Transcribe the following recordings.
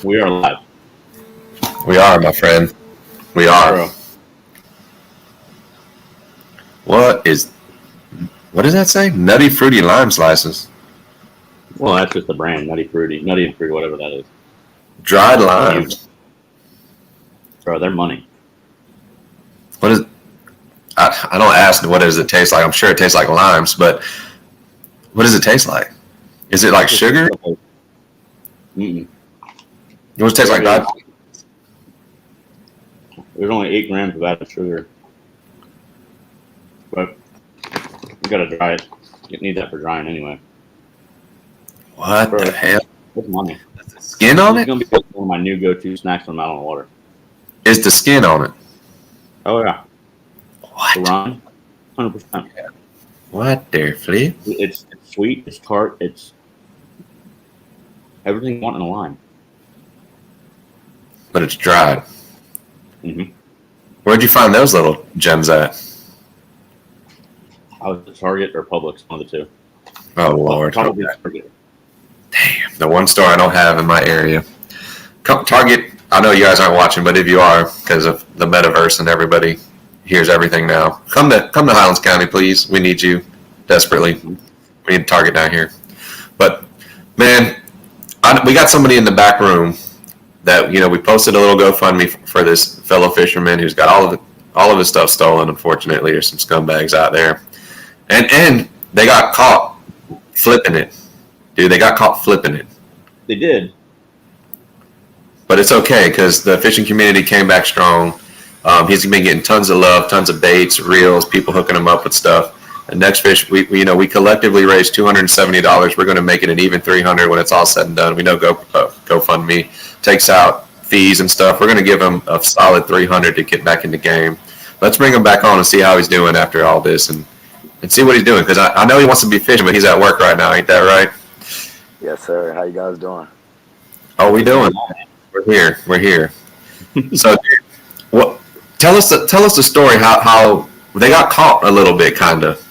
We are live. We are, my friend. We are. Bro. What does that say? Nutty Fruity Lime Slices. Well, that's just the brand, Nutty and Fruity, whatever that is. Dried limes. Bro, they're money. What is? I don't ask what does it taste like. I'm sure it tastes like limes, but what does it taste like? Is it like sugar? Mm-mm. What does it taste like? That? There's only 8 grams of added sugar. But you gotta dry it. You need that for drying anyway. What Bro, the hell? It's money. Is the skin on It's it? gonna be one of my new go-to snacks when I'm out on the water. Is the skin on it? Oh yeah. What? The rind, 100%. What the flip? It's sweet. It's tart. It's everything you want in a lime. But it's dried. Mm-hmm. Where'd you find those little gems at? I was at Target or Publix, one of the two. Oh Lord. Probably Okay. Target. Damn, the one store I don't have in my area. Target, I know you guys aren't watching, but if you are, because of the metaverse and everybody hears everything now, come to Highlands County, please. We need you desperately. We need Target down here. But man, we got somebody in the back room that we posted a little GoFundMe for this fellow fisherman who's got all of his stuff stolen. Unfortunately, there's some scumbags out there, and they got caught flipping it. Dude, they got caught flipping it. They did. But it's okay because the fishing community came back strong. He's been getting tons of love, tons of baits, reels, people hooking him up with stuff. And NextFish, we collectively raised $270. We're going to make it an even $300 when it's all said and done. We know GoFundMe takes out fees and stuff. We're going to give him a solid $300 to get back in the game. Let's bring him back on and see how he's doing after all this and see what he's doing because I know he wants to be fishing, but he's at work right now. Ain't that right? Yes, sir. How you guys doing? Oh, we doing? We're here. So, what? Tell us the story. How they got caught a little bit, kind of.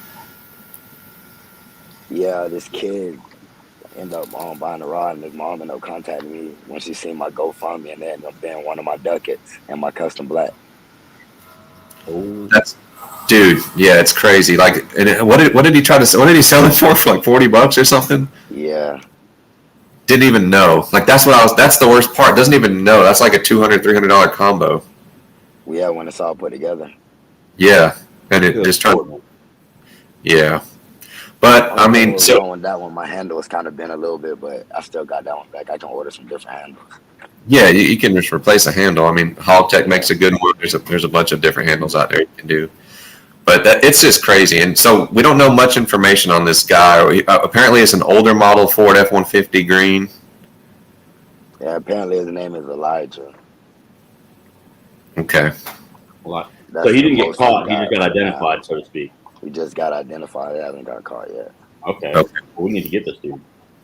Yeah, this kid ended up buying a rod, and his mom ended up contacting me when she seen my GoFundMe, and they ended up being one of my ducats and my custom black. Oh, Dude, yeah, it's crazy. Like, and what did he try to sell? What did he sell it for like $40 or something? Yeah. Didn't even know. Like that's the worst part. Doesn't even know. That's like a $200-$300 combo. Yeah, when it's all put together. Yeah, and it just trying. Yeah, but I mean, so going that one, my handle has kind of been a little bit, but I still got that one back. I can order some different handles. Yeah, you can just replace a handle. I mean, Hog Tech makes a good one. There's a bunch of different handles out there you can do. But it's just crazy. And so we don't know much information on this guy. Apparently it's an older model Ford F-150 green. Yeah, apparently his name is Elijah. Okay. So he didn't get caught. He just got identified, so to speak. He just got identified. He hasn't got caught yet. Okay. Well, we need to get this dude.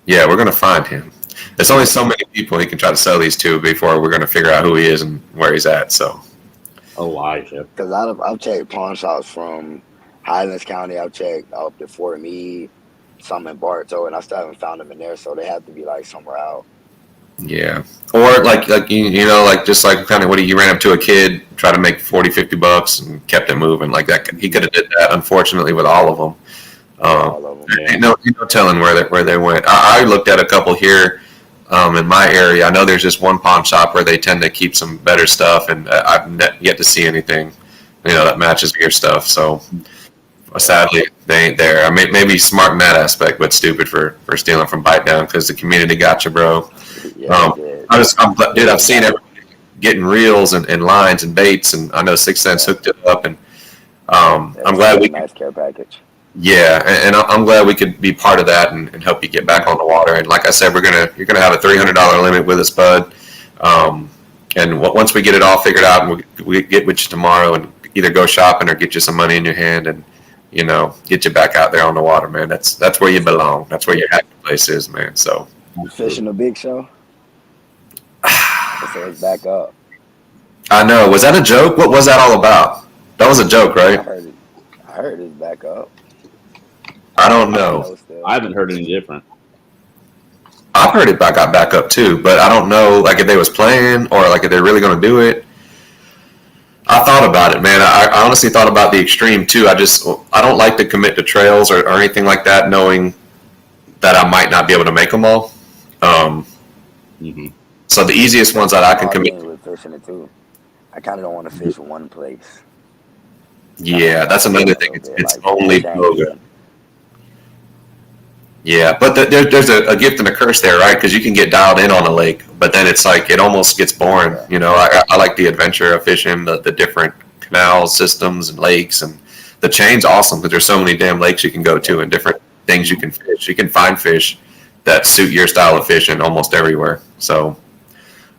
Yeah, we're going to find him. There's only so many people he can try to sell these to before we're going to figure out who he is and where he's at. So. Elijah. Because I've checked pawn shops from Highlands County. I've checked up to Fort Meade, some in Bartow, and I still haven't found them in there. So they have to be like somewhere out. Yeah, or like just like kind of what you ran up to a kid, try to make $40-$50 and kept it moving like that. He could have did that. Unfortunately, with all of them, All of them. Yeah. ain't no telling where they went. I looked at a couple here. In my area, I know there's just one pawn shop where they tend to keep some better stuff, and I've yet to see anything, that matches your stuff. So, sadly, they ain't there. I mean, maybe smart in that aspect, but stupid for stealing from Bitedown because the community got you, bro. Yeah, I've seen everybody getting reels and lines and baits, and I know 6 Cents hooked it up, and I'm glad we nice care package. Yeah, and I'm glad we could be part of that and help you get back on the water. And like I said, you're gonna have a $300 limit with us, bud. And once we get it all figured out, and we get with you tomorrow, and either go shopping or get you some money in your hand, and get you back out there on the water, man. That's where you belong. That's where your happy place is, man. So Fishing the Big Show. So it's back up. I know. Was that a joke? What was that all about? That was a joke, right? I heard it's back up. I don't know. I haven't heard any different. I've heard it got back up too, but I don't know like if they was playing or like if they're really going to do it. I thought about it, man. I honestly thought about the extreme too. I don't like to commit to trails or anything like that, knowing that I might not be able to make them all. So the easiest ones that I can commit. With fishing it too. I kind of don't want to fish one place. Yeah, that's another thing. It's only Poga. Yeah, but there's a gift and a curse there, right? Because you can get dialed in on a lake, but then it's like it almost gets boring. You know, I like the adventure of fishing the different canal systems and lakes, and the chain's awesome because there's so many damn lakes you can go to and different things you can fish. You can find fish that suit your style of fishing almost everywhere. So,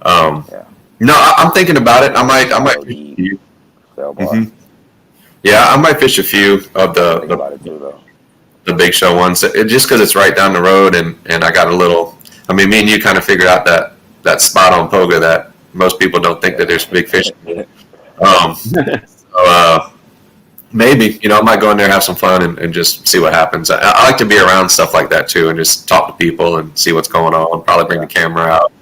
no, I'm thinking about it. I might fish a few. Yeah, I might fish a few of the big show ones, just because it's right down the road, and I got a little. I mean, me and you kind of figured out that spot on Poga that most people don't think that there's big fish. Maybe I might go in there, have some fun, and just see what happens. I like to be around stuff like that too, and just talk to people and see what's going on. Probably bring the camera out.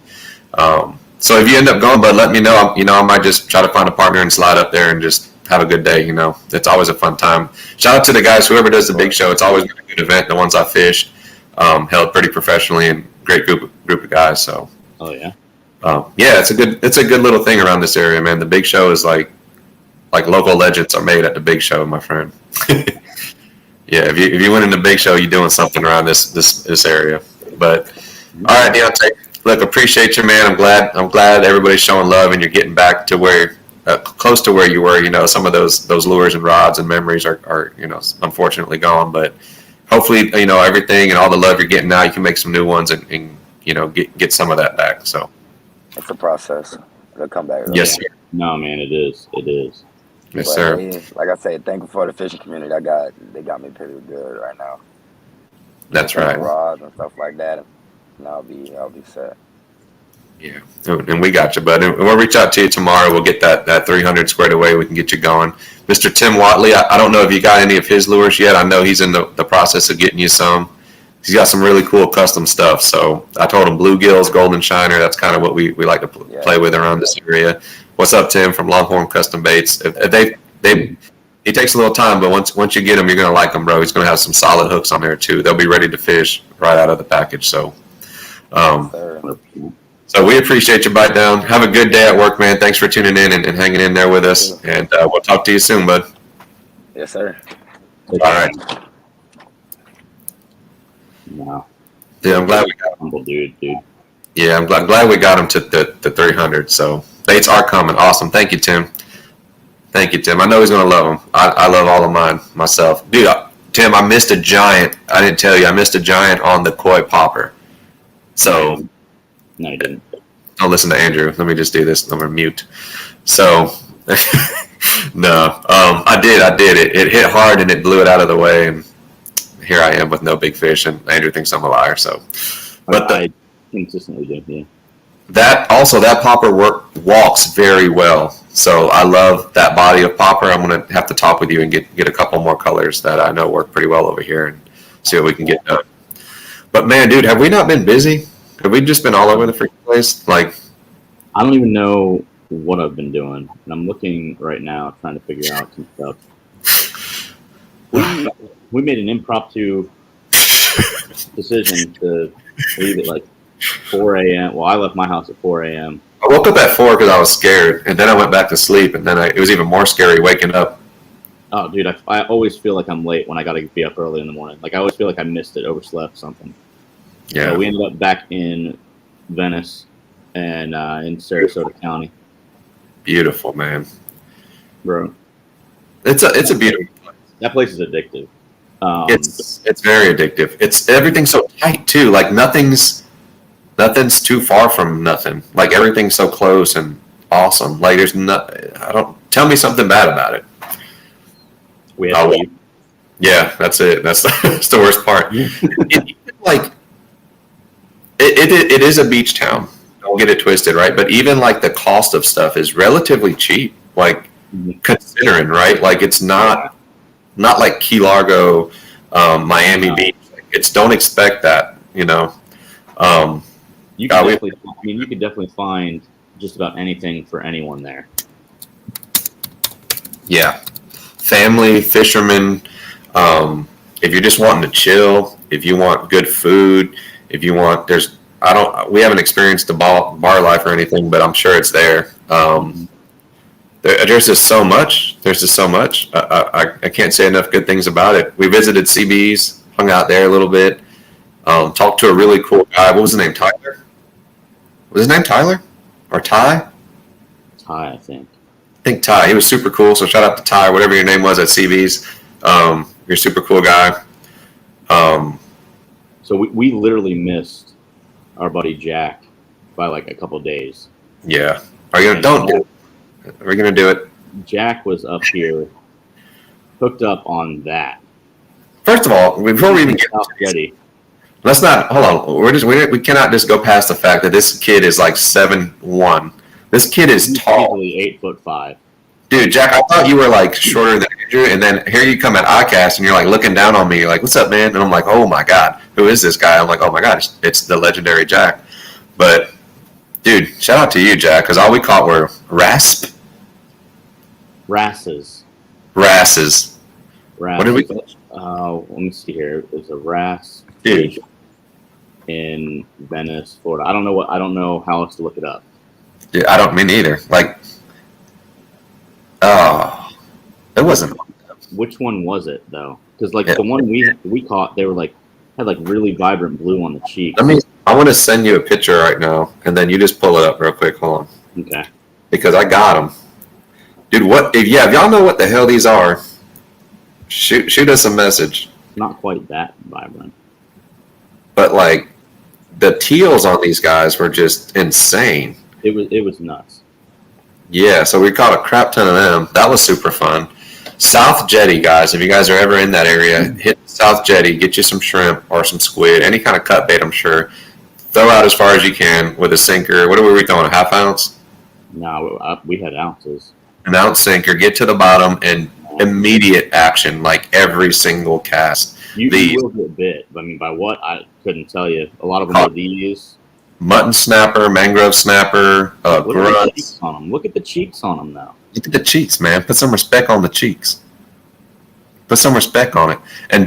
So if you end up going, but let me know. I might just try to find a partner and slide up there and just have a good day. It's always a fun time. Shout out to the guys, whoever does the big show. It's always been a good event. The ones I fished, held pretty professionally, and great group of guys. So, yeah, it's a good little thing around this area, man. The big show is like local legends are made at the big show, my friend. Yeah, if you win in the big show, you're doing something around this area. But all right, Deontay, look, appreciate you, man. I'm glad everybody's showing love and you're getting back to where. Close to where you were. Some of those lures and rods and memories are unfortunately gone, but hopefully everything and all the love you're getting now, you can make some new ones and get some of that back. So it's a process. It'll come back. Yes, sir. No, man, it is. Yes, but, sir. Hey, like I said, thankful for the fishing community. They got me pretty good right now. That's right. Rods and stuff like that, and I'll be set. Yeah, and we got you, bud. And we'll reach out to you tomorrow. We'll get that 300 squared away. We can get you going. Mr. Tim Watley, I don't know if you got any of his lures yet. I know he's in the process of getting you some. He's got some really cool custom stuff. So I told him bluegills, golden shiner. That's kind of what we like to play with around this area. What's up, Tim, from Longhorn Custom Baits? He takes a little time, but once you get him, you're going to like him, bro. He's going to have some solid hooks on there, too. They'll be ready to fish right out of the package. So, So we appreciate you, Bitedown. Have a good day at work, man. Thanks for tuning in and hanging in there with us. And we'll talk to you soon, bud. Yes, sir. All right. Wow. Yeah, I'm glad we got him. Humble dude. Yeah, I'm glad we got him to the 300. So baits are coming. Awesome. Thank you, Tim. I know he's going to love them. I love all of mine myself. Dude, Tim, I missed a giant. I didn't tell you. I missed a giant on the koi popper. So... No, you didn't. Don't listen to Andrew. Let me just do this. I'm going to mute. So, no. I did. It hit hard and it blew it out of the way. And here I am with no big fish. And Andrew thinks I'm a liar. So, but I consistently do, yeah. That popper walks very well. So I love that body of popper. I'm going to have to talk with you and get a couple more colors that I know work pretty well over here and see what we can get done. But man, dude, have we not been busy? Have we just been all over the freaking place? Like, I don't even know what I've been doing, and I'm looking right now trying to figure out some stuff. We made an impromptu decision to leave at like 4 a.m. Well, I left my house at 4 a.m. I woke up at 4 because I was scared, and then I went back to sleep, and then it was even more scary waking up. Oh, dude, I always feel like I'm late when I got to be up early in the morning. Like, I always feel like I missed it, overslept, something. Yeah. So we ended up back in Venice and in Sarasota County. Beautiful, man. Bro. It's a beautiful place. That place is addictive. It's very addictive. Everything's so tight too. Like nothing's too far from nothing. Like everything's so close and awesome. Like there's tell me something bad about it. We had to leave. Yeah, that's it. That's the worst part. It is a beach town. Don't get it twisted, right? But even like the cost of stuff is relatively cheap. Like considering, right? Like it's not like Key Largo, Miami Beach. Don't expect that, You could definitely, I mean, you could definitely find just about anything for anyone there. Yeah, family, fishermen. If you're just wanting to chill, if you want good food, if you want, we haven't experienced the bar life or anything, but I'm sure it's there. There's just so much. There's just so much. I can't say enough good things about it. We visited CB's, hung out there a little bit, talked to a really cool guy. What was his name? Tyler? Was his name Tyler? Or Ty? Ty, I think. I think Ty. He was super cool. So shout out to Ty, whatever your name was at CB's. You're a super cool guy. So we literally missed our buddy Jack by like a couple of days. Yeah. Are you gonna do it? Jack was up here, hooked up on that. First of all, before we even get ready, let's not hold on. We cannot just go past the fact that this kid is like 7'1". This kid is tall. Easily 8'5". Dude, Jack, I thought you were like shorter than Andrew, and then here you come at ICAST, and you're like looking down on me. You're like, "What's up, man?" And I'm like, "Oh my god, who is this guy?" I'm like, "Oh my god, it's the legendary Jack." But dude, shout out to you, Jack, because all we caught were wrasses. What did we? Let me see here. There's a wrasse Dude. in Venice, Florida. I don't know how else to look it up. Dude, I don't mean either. Like, it wasn't. Which one was it though? Because like the one we caught, they were like had like really vibrant blue on the cheeks. I want to send you a picture right now, and then you just pull it up real quick. Hold on. Okay. Because I got them. Dude, if y'all know what the hell these are, shoot us a message. Not quite that vibrant. But like the teals on these guys were just insane. It was nuts. Yeah, so we caught a crap ton of them. That was super fun. South Jetty, guys, if you guys are ever in that area, hit South Jetty, get you some shrimp or some squid, any kind of cut bait, I'm sure. Throw out as far as you can with a sinker. What were we throwing, a half ounce? No, we had ounces. An ounce sinker, get to the bottom, and immediate action, like every single cast. You will get bit. I mean, by what? I couldn't tell you. A lot of them are these. Mutton snapper, mangrove snapper, grunts. Look at the cheeks on them now. Look at the cheeks, man. Put some respect on the cheeks. Put some respect on it. And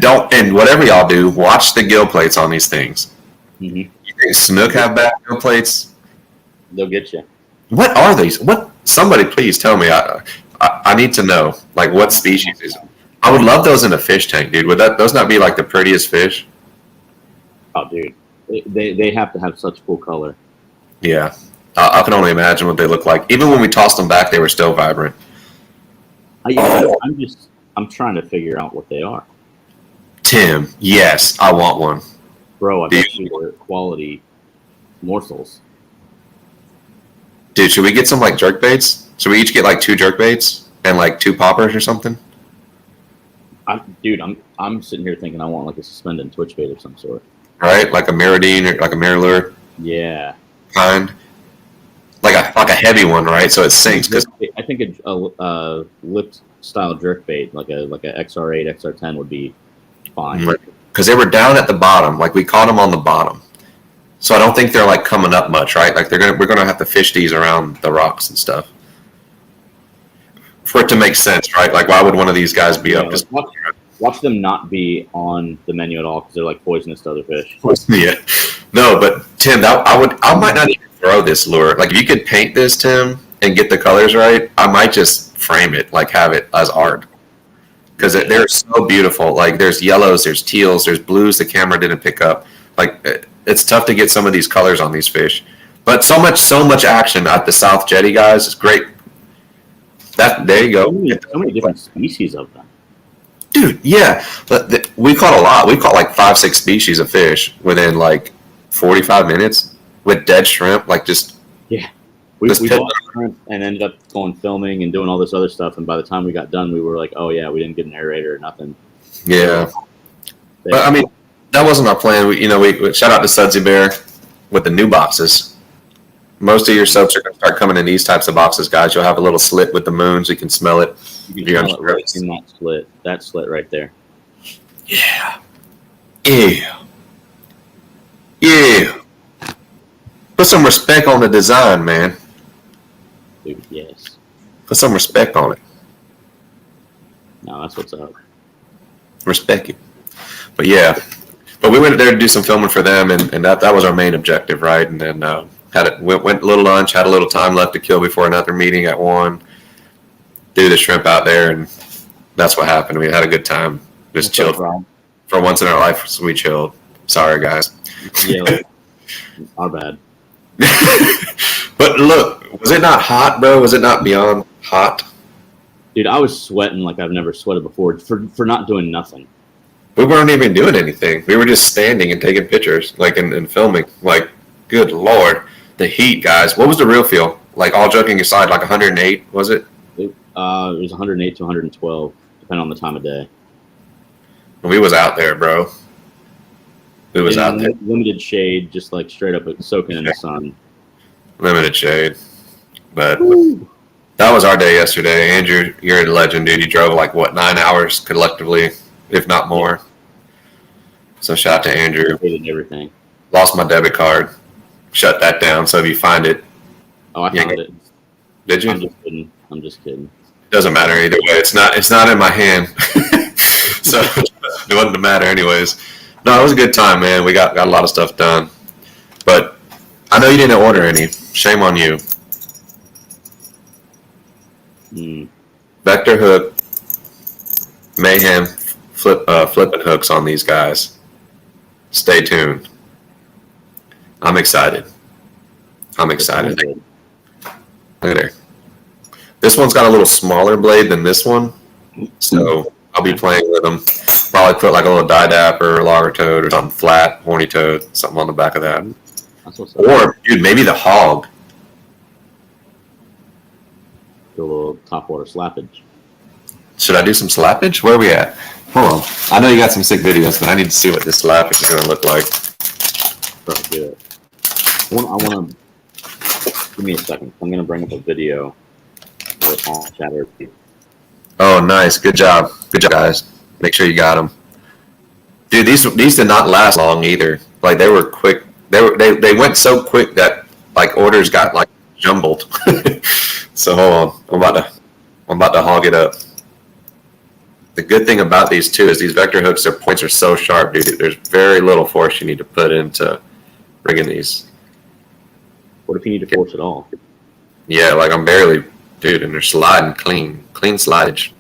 whatever y'all do, watch the gill plates on these things. Mm-hmm. You think snook have bad gill plates? They'll get you. What are these? Somebody please tell me. I need to know, like, what species is it? I would love those in a fish tank, dude. Would those not be like the prettiest fish? Oh, dude. They have to have such cool color. Yeah. I can only imagine what they look like. Even when we tossed them back, they were still vibrant. I'm trying to figure out what they are. Tim, yes, I want one. Bro, I bet you they're quality morsels. Dude, should we get some like jerk baits? Should we each get like 2 jerk baits and like 2 poppers or something? I'm sitting here thinking I want like a suspended twitch bait of some sort. Right, like a Miradine or like a Mirror Yeah. Kind. Like a heavy one, right? So it sinks. Cause I think a lipped style jerk bait, like a XR8, XR10 would be fine. Because they were down at the bottom, like we caught them on the bottom. So I don't think they're like coming up much, right? Like we're gonna have to fish these around the rocks and stuff for it to make sense, right? Like why would one of these guys be up? Just watch them not be on the menu at all because they're like poisonous to other fish. Yeah, no, but Tim, I might not even throw this lure. Like if you could paint this, Tim, and get the colors right, I might just frame it, like have it as art. Because they're so beautiful. Like there's yellows, there's teals, there's blues the camera didn't pick up. Like it's tough to get some of these colors on these fish. But so much action at the South Jetty, guys. It's great. There you go. So many different species of them. Dude, yeah. We caught a lot. We caught like 5-6 species of fish within like 45 minutes with dead shrimp. Like just we bought shrimp and ended up going filming and doing all this other stuff. And by the time we got done, we were like, oh yeah, we didn't get an aerator or nothing. Yeah, but I mean that wasn't our plan. We shout out to Sudsy Bear with the new boxes. Most of your soaps are going to start coming in these types of boxes, guys. You'll have a little slit with the moon so you can smell it. You can smell it right in that slit right there. Yeah. Yeah. Yeah. Put some respect on the design, man. Dude, yes. Put some respect on it. No, that's what's up. Respect it. But yeah, but we went there to do some filming for them, and that was our main objective, right? And then went a little lunch, had a little time left to kill before another meeting at 1. Do the shrimp out there, and that's what happened. We had a good time. Just What's chilled. up, Rob? For once in our life, so we chilled. Sorry, guys. Yeah, our bad. But look, was it not hot, bro? Was it not beyond hot? Dude, I was sweating like I've never sweated before for not doing nothing. We weren't even doing anything. We were just standing and taking pictures, like and filming. Like, good Lord, the heat, guys. What was the real feel? Like, all joking aside, like 108, was it? It was 108 to 112, depending on the time of day. We was out there, bro. We was out there. Limited shade, just like straight up soaking in the sun. Limited shade. But Woo. that was our day yesterday. Andrew, you're a legend, dude. You drove like, what, 9 hours collectively, if not more. So shout out to Andrew. Hated everything. Lost my debit card. Shut that down. So if you find it. Oh, I found it. Did you? I'm just kidding. Doesn't matter either way. It's not in my hand. So it wouldn't matter anyways. No, it was a good time, man. We got a lot of stuff done. But I know you didn't order any. Shame on you. Vector hook, mayhem, flipping hooks on these guys. Stay tuned. I'm excited. Look at there. This one's got a little smaller blade than this one, so I'll be playing with them. Probably put like a little didap or a logger toad or something flat, horny toad, something on the back of that. That's what's up. Or, dude, maybe the hog. Do a little topwater slappage. Should I do some slappage? Where are we at? Hold on. I know you got some sick videos, but I need to see what this slappage is going to look like. Let's do it. I want to. Give me a second. I'm going to bring up a video. Chatter. Oh, nice. Good job. Good job, guys. Make sure you got them. Dude, these did not last long either. Like, they were quick. They went so quick that, like, orders got, like, jumbled. So, hold on. I'm about to hog it up. The good thing about these, too, is these vector hooks, their points are so sharp, dude. There's very little force you need to put into rigging these. What if you need to force it all? Yeah, like, I'm barely... Dude, and they're sliding clean slidage.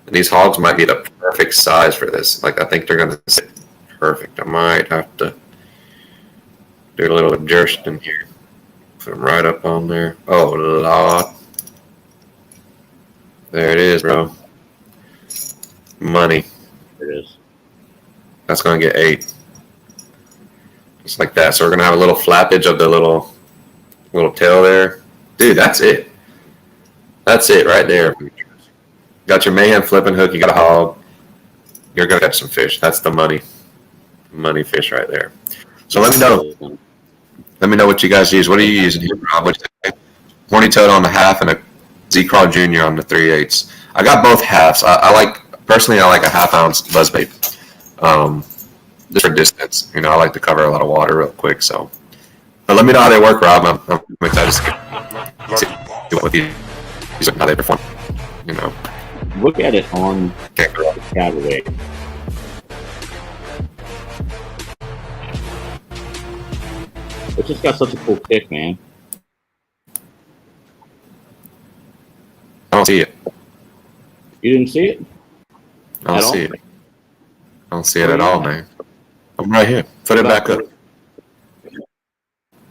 And these hogs might be the perfect size for this. Like, I think they're going to sit perfect. I might have to do a little adjustment here. Put them right up on there. Oh, Lord. There it is, bro. Money. There it is. That's going to get 8. Just like that. So we're going to have a little flappage of the little tail there. Dude, that's it. That's it right there. Got your mayhem flipping hook. You got a hog. You're going to catch some fish. That's the money fish right there. So let me know. Let me know what you guys use. What are you using here, Rob? What do you think? Horny toad on the half and a Z-Crawl Jr. on the 3/8. I got both halves. I like a half-ounce buzzbait. Just for distance. You know, I like to cover a lot of water real quick. So, but let me know how they work, Rob. I'm excited to see what these how they perform. You know. Look at it on the Saturday. It just got such a cool kick, man. I don't see it. You didn't see it? I don't see it. I don't see it at all, man. I'm right here. Put it back up.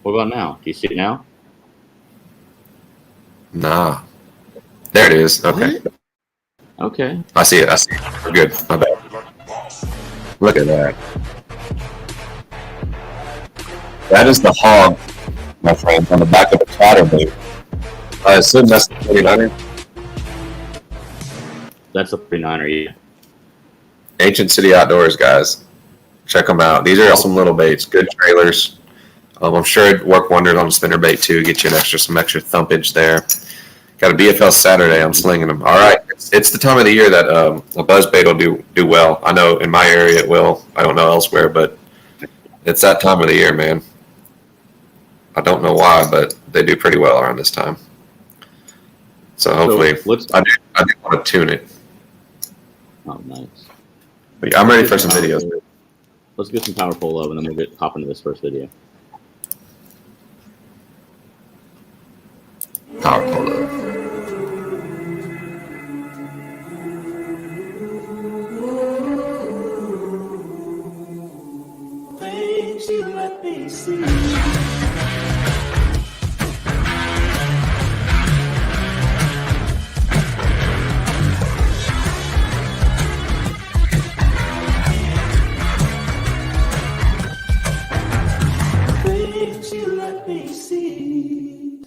What about now? Do you see it now? Nah. There it is. Okay. Okay. I see it. We're good. My bad. Look at that. That is the hog, my friend, on the back of a chatterbait. I assume that's the 49er. That's a 49er, yeah. Ancient City Outdoors, guys. Check them out. These are awesome little baits. Good trailers. I'm sure it'd work wonders on a spinnerbait too. Get you some extra thumpage there. Got a BFL Saturday. I'm slinging them. All right. It's the time of the year that a buzzbait will do well. I know in my area it will. I don't know elsewhere, but it's that time of the year, man. I don't know why, but they do pretty well around this time. So hopefully, I do want to tune it. Oh, nice. But yeah, I'm ready for some videos. Let's get some power pole up, and then we'll hop into this first video. Power pole. Things you let me see. Things you let me see.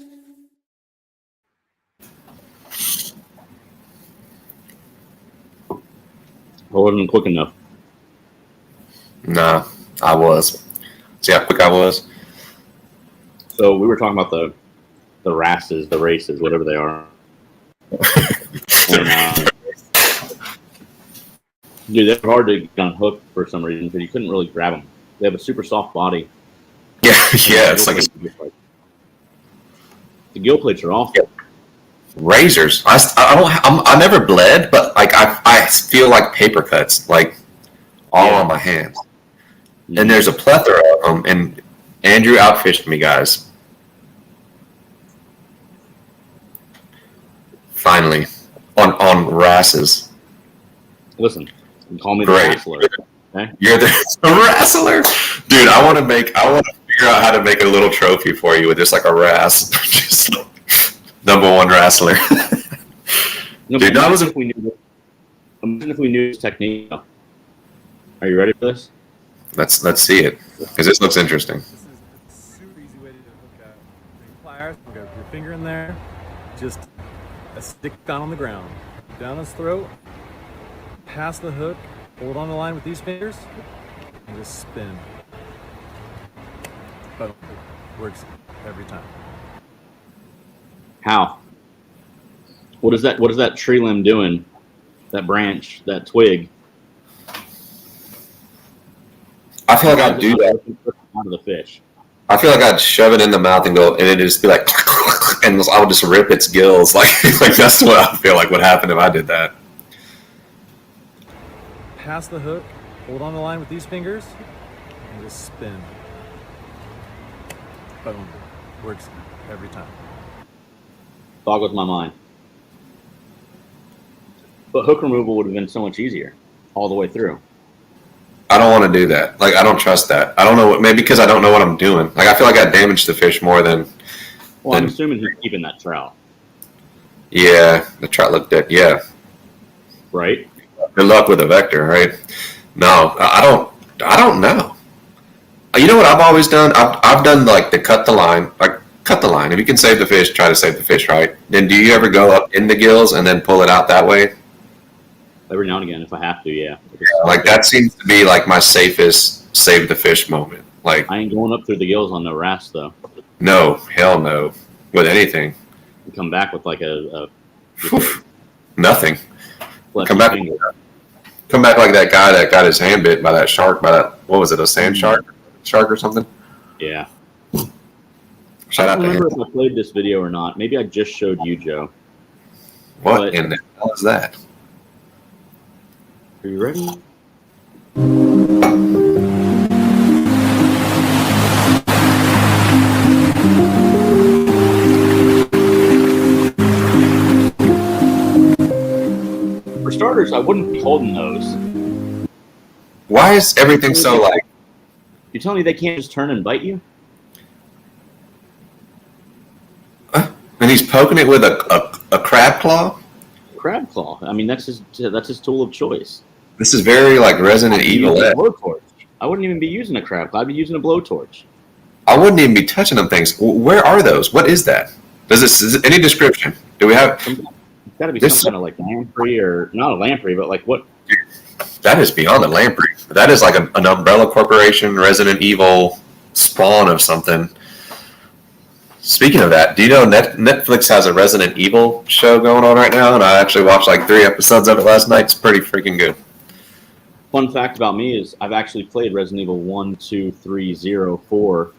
I wasn't quick enough. Nah, I was. See how quick I was? So we were talking about the races, whatever they are. And, dude, they're hard to get on hook for some reason because you couldn't really grab them. They have a super soft body. Yeah, it's like the gill plates are awful. razors. I never bled, but like I feel like paper cuts, like all on my hands. Mm-hmm. And there's a plethora of them. And Andrew outfished me, guys. Finally, on wrasses. Listen, you can call me the Great. wrestler. Okay? You're the wrestler, dude. I want to figure out how to make a little trophy for you with just like a wrasse, just number one wrestler. No, dude, that was imagine if we knew this technique. Are you ready for this? Let's see it, because this looks interesting. This is a super easy way to hook up. Your pliers, hook up your finger in there, just a stick down on the ground, down his throat, pass the hook, hold on the line with these fingers, and just spin. Boom. Works every time. How? What is that tree limb doing? That branch, that twig? I feel like I'd do that. Out of the fish. I feel like I'd shove it in the mouth and go, and it'd just be like, and I would just rip its gills. Like that's what I feel like would happen if I did that. Pass the hook, hold on the line with these fingers, and just spin. Boom. Works every time. Boggles my mind. But hook removal would have been so much easier all the way through. I don't want to do that. Like, I don't trust that. I don't know. Maybe because I don't know what I'm doing. Like, I feel like I damaged the fish more than. Well, I'm assuming he's keeping that trout. Yeah, the trout looked dead. Yeah. Right? Good luck with a vector, right? No, I don't know. You know what I've always done? I've done like the cut the line. Like, cut the line. If you can save the fish, try to save the fish, right? Then do you ever go up in the gills and then pull it out that way? Every now and again, if I have to, yeah. Like, that seems to be like my safest save the fish moment. Like, I ain't going up through the gills on no wrasse, though. no, hell no. With anything. You come back with like a Nothing. fleshy Come back. finger. Come back like that guy that got his hand bit by that shark, what was it, a sand shark or something? Yeah. Shout I out don't to him. remember if I played this video or not. Maybe I just showed you, Joe. What in the hell is that? Are you ready? For starters, I wouldn't be holding those. Why is everything so like? You telling me they can't just turn and bite you? And he's poking it with a crab claw? Crab claw. I mean, that's his tool of choice. This is very like Resident Evil. Blowtorch. I wouldn't even be using a crab claw. I'd be using a blowtorch. I wouldn't even be touching them things. Where are those? What is that? Is it any description? Do we have? It's got to be some kind of like lamprey, or not a lamprey, but like what? That is beyond a lamprey. That is like an Umbrella Corporation Resident Evil spawn of something. Speaking of that, do you know Netflix has a Resident Evil show going on right now? And I actually watched like 3 episodes of it last night. It's pretty freaking good. Fun fact about me is I've actually played Resident Evil 1, 2, 3, 0, 4,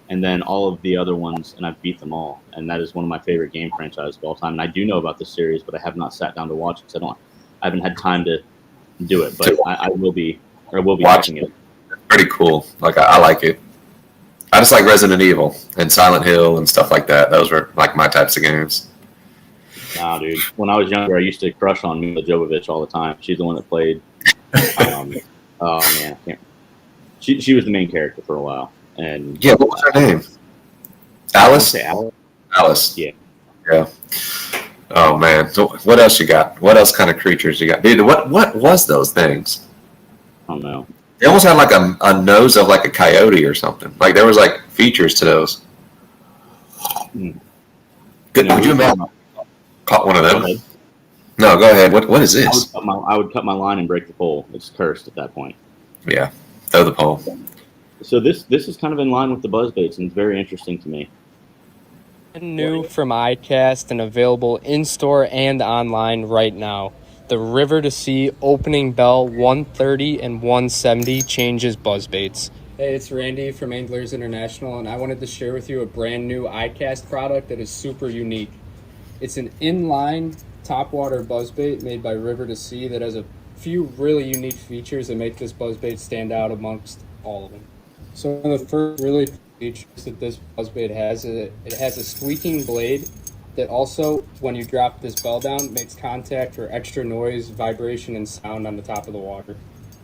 and then all of the other ones, and I've beat them all. And that is one of my favorite game franchises of all time. And I do know about this series, but I have not sat down to watch it because I haven't had time to do it. But I will be watching it. Pretty cool. Like I like it. I just like Resident Evil and Silent Hill and stuff like that. Those were like my types of games. Nah, dude. When I was younger, I used to crush on Mila Jovovich all the time. She's the one that played. Oh man, I can't. She was the main character for a while. And yeah, what was her name? Alice. Alice. Yeah. Yeah. Oh man. So what else you got? What else kind of creatures you got, dude? What was those things? I don't know. They almost had like a nose of like a coyote or something. Like there was like features to those. Good. Would you imagine caught one of them? No, go ahead. What is this? I would cut my line and break the pole. It's cursed at that point. Yeah, throw the pole. So this is kind of in line with the buzzbaits, and it's very interesting to me. New from iCast and available in-store and online right now. The River to Sea opening bell 130 and 170 changes buzzbaits. Hey, it's Randy from Anglers International, and I wanted to share with you a brand new iCast product that is super unique. It's an inline topwater buzzbait made by River to Sea that has a few really unique features that make this buzzbait stand out amongst all of them. So one of the first really features that this buzzbait has is it has a squeaking blade that also, when you drop this bell down, makes contact for extra noise, vibration, and sound on the top of the water.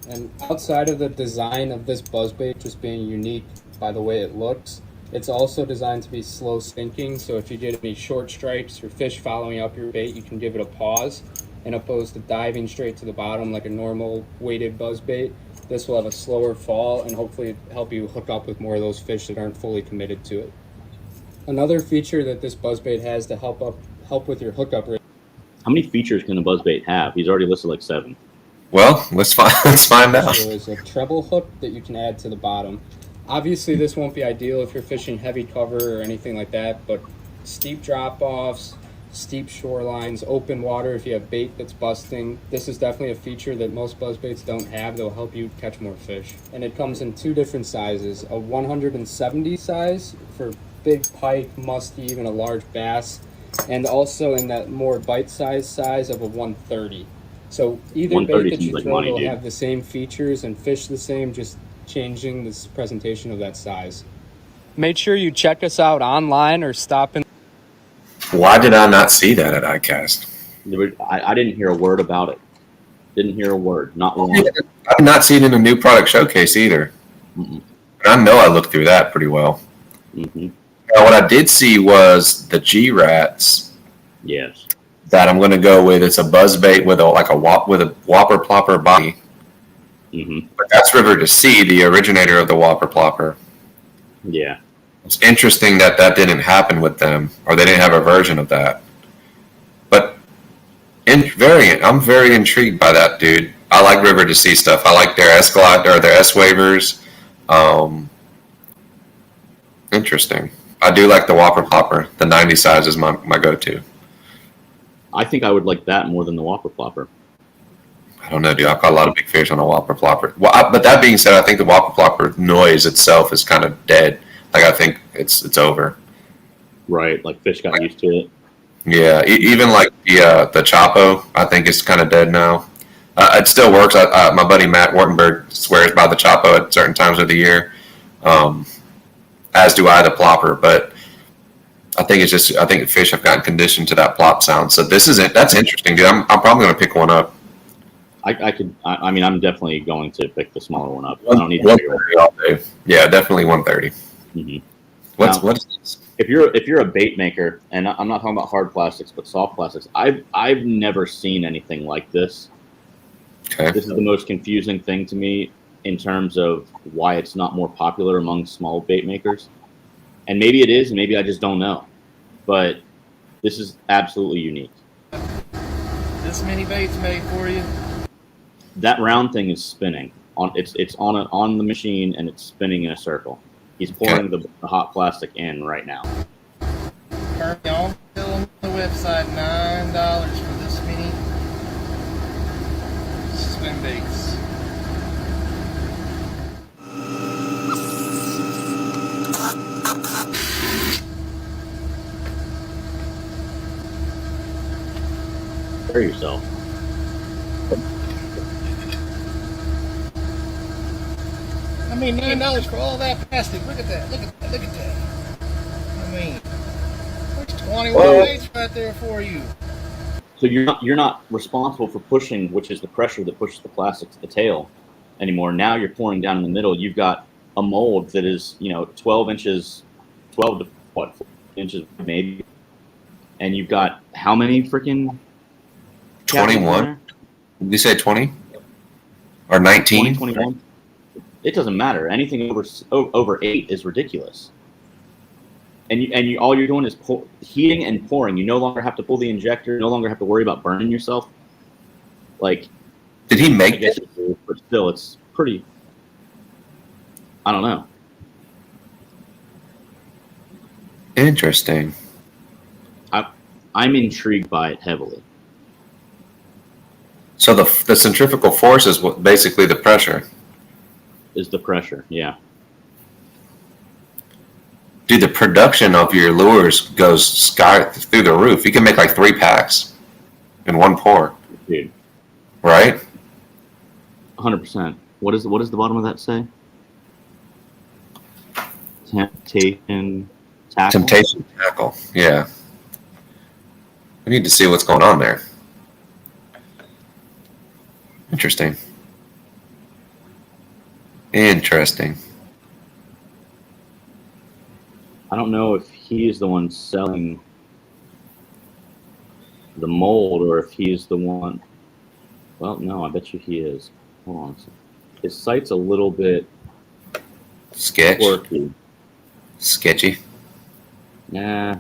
And outside of the design of this buzzbait just being unique by the way it looks, it's also designed to be slow sinking, so if you get any short strikes or fish following up your bait, you can give it a pause, and opposed to diving straight to the bottom like a normal weighted buzzbait. This will have a slower fall and hopefully help you hook up with more of those fish that aren't fully committed to it. Another feature that this buzzbait has to help with your hookup rate. How many features can a buzzbait have? He's already listed like 7. Well, let's find out. There's a treble hook that you can add to the bottom. Obviously, this won't be ideal if you're fishing heavy cover or anything like that, but steep drop-offs, steep shorelines, open water if you have bait that's busting. This is definitely a feature that most buzzbaits don't have that will help you catch more fish. And it comes in 2 different sizes, a 170 size for big pike, muskie, even a large bass, and also in that more bite-sized size of a 130. So either bait that you throw will have the same features and fish the same, just changing this presentation of that size. Make sure you check us out online or stop in. Why did I not see that at iCast? I didn't hear a word about it. Didn't hear a word. Not one. I did not see it in the new product showcase either. Mm-mm. But I know I looked through that pretty well. Mm-hmm. Now, what I did see was the G-Rats. Yes. That I'm going to go with. It's a buzzbait with a whopper plopper body. Mm-hmm. But that's River to Sea, the originator of the whopper plopper. Yeah. It's interesting that didn't happen with them, or they didn't have a version of that. But I'm very intrigued by that, dude. I like River to Sea stuff. I like their S-Glide or their S-Wavers. Interesting. I do like the whopper plopper. The 90 size is my go-to. I think I would like that more than the whopper plopper. I don't know, dude. I've caught a lot of big fish on a whopper plopper. Well, but that being said, I think the whopper plopper noise itself is kind of dead. Like, I think it's over. Right, like fish got used to it. Yeah, even like the Chapo, I think it's kind of dead now. It still works. My buddy Matt Wartenberg swears by the Chapo at certain times of the year, as do I the plopper. But I think fish have gotten conditioned to that plop sound. So that's interesting, dude. I'm probably going to pick one up. I mean, I'm definitely going to pick the smaller one up. I don't need the bigger one. All day. Yeah, definitely 130. Mm-hmm. What is this? If you're a bait maker, and I'm not talking about hard plastics, but soft plastics, I've never seen anything like this. Okay. This is the most confusing thing to me in terms of why it's not more popular among small bait makers. And maybe it is, and maybe I just don't know. But this is absolutely unique. This many baits made for you? That round thing is spinning. It's on the machine, and it's spinning in a circle. He's pouring the hot plastic in right now. Currently on sale on the website, $9 for this many spin baits. Prepare yourself. I mean, $9 for all that plastic. Look at that. Look at that. Look at that. I mean, there's 21 baits right there for you. So you're not responsible for pushing, which is the pressure that pushes the plastic to the tail anymore. Now you're pouring down in the middle. You've got a mold that is 12 inches, 12 to what 4 inches maybe, and you've got how many freaking 21? Did you say 20 or 19? 21. It doesn't matter. Anything over 8 is ridiculous. And you all you're doing is heating and pouring. You no longer have to pull the injector. No longer have to worry about burning yourself. Like, did he make it? But still, it's pretty. I don't know. Interesting. I'm intrigued by it heavily. So the centrifugal force is basically the pressure. Is the pressure? Yeah. Dude, the production of your lures goes sky through the roof. You can make like 3 packs in one pour. Dude. Right? 100%. What does the bottom of that say? Temptation tackle. Temptation tackle. Yeah. We need to see what's going on there. Interesting. Interesting. I don't know if he is the one selling the mold or if he's the one. Well, no, I bet you he is. Hold on a second. His site's a little bit quirky. Sketchy. Nah.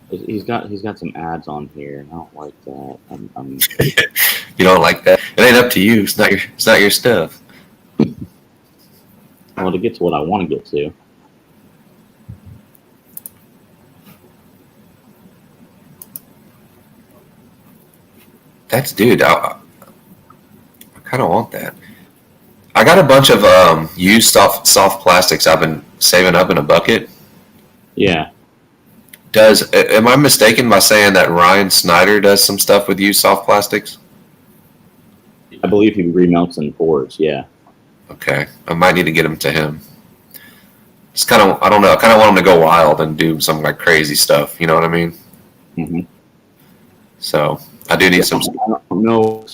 He's got some ads on here. I don't like that. I'm You don't like that? It ain't up to you. It's not your stuff. Well, to get to what I want to get to. That's dude. I kind of want that. I got a bunch of used soft plastics I've been saving up in a bucket. Yeah. Am I mistaken by saying that Ryan Snyder does some stuff with used soft plastics? I believe he remelts and pours. Yeah. Okay, I might need to get him to him. It's kind of, I don't know. I kind of want him to go wild and do some like crazy stuff. You know what I mean? Mm-hmm. So I do need some. I don't know.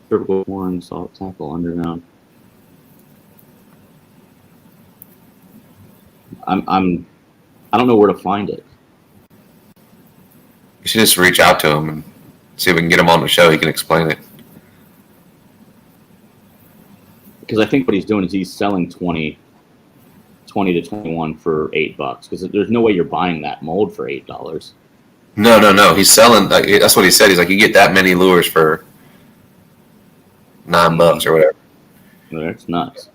Vertical horn, salt tackle, underground. I don't know where to find it. You should just reach out to him and see if we can get him on the show. He can explain it. Because I think what he's doing is he's selling 20 to 21 for $8. Because there's no way you're buying that mold for $8. No. He's selling. That's what he said. He's like, you get that many lures for $9 or whatever. That's nuts.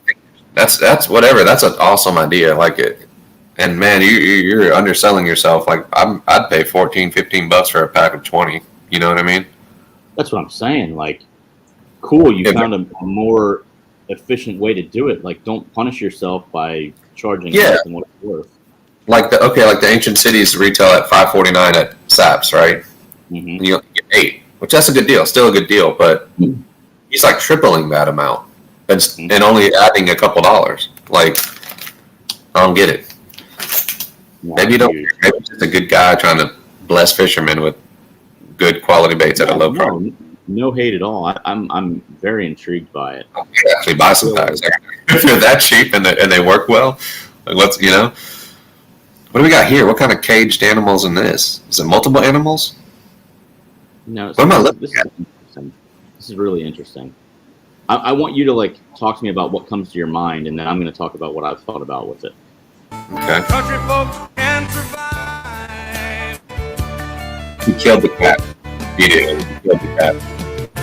That's whatever. That's an awesome idea. Like it. And man, you're underselling yourself. Like I'd pay $14-15 for a pack of 20. You know what I mean? That's what I'm saying. Like, cool. You found a more efficient way to do it. Like, don't punish yourself by charging less than what it's worth. Like the ancient cities retail at $5.49 at Saps, right? Mm-hmm. And you get 8, which that's a good deal. Still a good deal, but he's like tripling that amount and only adding a couple dollars. Like, I don't get it. Maybe you don't. Maybe he's just a good guy trying to bless fishermen with good quality baits at a low price. No hate at all. I'm very intrigued by it. Actually, buy some bags if they're that cheap and they work well. Like, let's What do we got here? What kind of caged animals in this? Is it multiple animals? No. What am I looking at? This is really interesting. I want you to talk to me about what comes to your mind, and then I'm going to talk about what I've thought about with it. Okay. Country folks can survive. He killed the cat. He did. He killed the cat.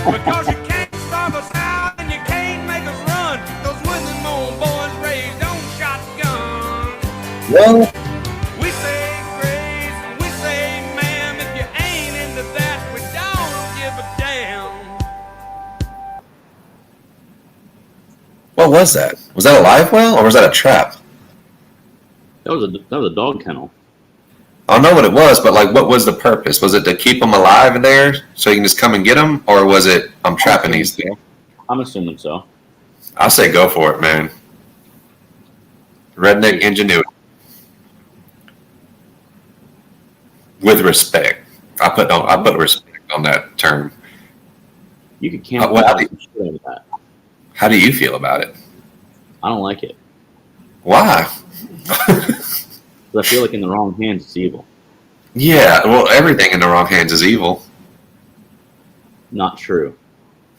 Because you can't starve us out and you can't make us run. Those women old boys raised on shotgun. Well, We say grace and we say ma'am. If you ain't into that, we don't give a damn. what was that? Was that a live well or was that a trap? That was a dog kennel. I don't know what it was, but like, what was the purpose? Was it to keep them alive in there so you can just come and get them, or was it I'm trapping these things? I'm assuming so. I say go for it, man. Redneck ingenuity with respect. I put respect on that term. You could camp well, out some shit out of that. How do you feel about it? I don't like it. Why? 'Cause I feel like in the wrong hands, it's evil. Yeah, well, everything in the wrong hands is evil. Not true.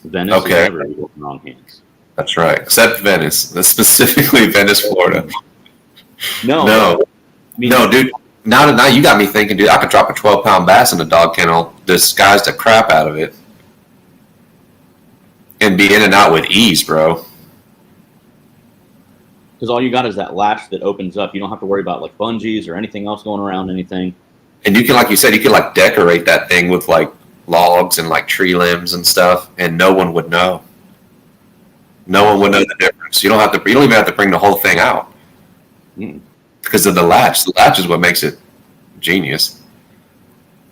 Venice is Okay. never evil in the wrong hands. That's right, except Venice, specifically Venice, Florida. No. No, I mean, no, dude. Now you got me thinking, dude. I could drop a 12-pound bass in a dog kennel, disguise the crap out of it, and be in and out with ease, bro. because all you got is that latch that opens up. You don't have to worry about like bungees or anything else going around anything. And you can, like you said, you can like decorate that thing with like logs and like tree limbs and stuff, and no one would know. No one would know the difference. You don't have to. You don't even have to bring the whole thing out because of the latch. The latch is what makes it genius.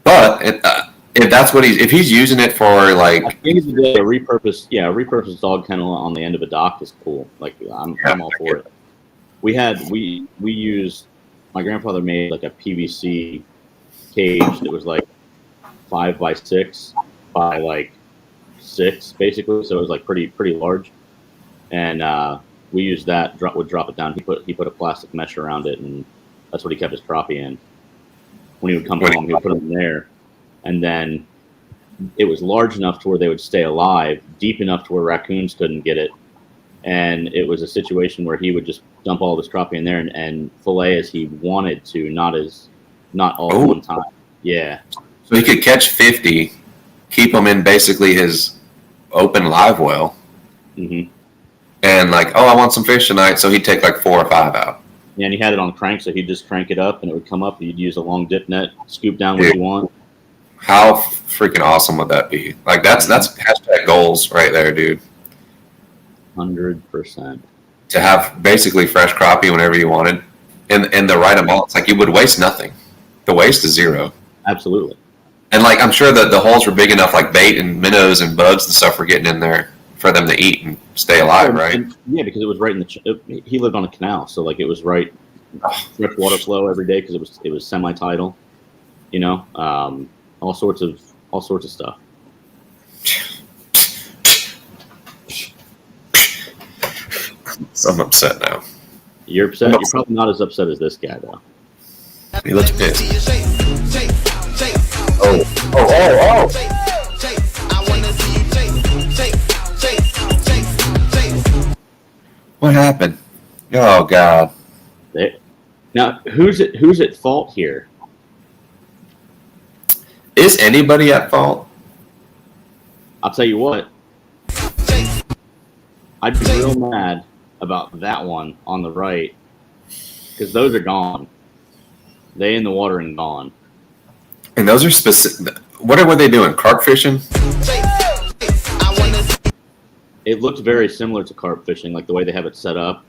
But if that's what if he's using it for like, At the end of the day, a repurposed dog kennel on the end of a dock is cool. Like I'm all for it. We used, my grandfather made like a PVC cage that was like 5 by 6 by like 6 basically, so it was like pretty large, and we used that. Would drop it down. He put a plastic mesh around it, and that's what he kept his crappie in. When he would come home, he would put them in there, and then it was large enough to where they would stay alive, deep enough to where raccoons couldn't get it, and it was a situation where he would just dump all of his crappie in there and fillet as he wanted to, not all at one time. Yeah. So he could catch 50, keep them in basically his open live well, and like, oh, I want some fish tonight, so he'd take like 4 or 5 out. Yeah, and he had it on crank, so he'd just crank it up, and it would come up. You'd use a long dip net, scoop down what you want. How freaking awesome would that be? Like that's hashtag goals right there, dude. 100%. To have basically fresh crappie whenever you wanted, and the right amount. It's like you would waste nothing. The waste is zero. Absolutely. And like I'm sure that the holes were big enough, like bait and minnows and bugs and stuff were getting in there for them to eat and stay alive, right? Yeah, because it was right in the. He lived on a canal, so like it was right fresh water flow every day because it was semi-tidal. You know, all sorts of stuff. I'm upset now. You're upset. You're probably not as upset as this guy though. He looks pissed. Oh. What happened? Oh God. Now, who's at fault here? Is anybody at fault? I'll tell you what. I'd be real mad about that one on the right because those are gone. They in the water and gone. And those are specific. What were they doing? Carp fishing? It looked very similar to carp fishing, like the way they have it set up,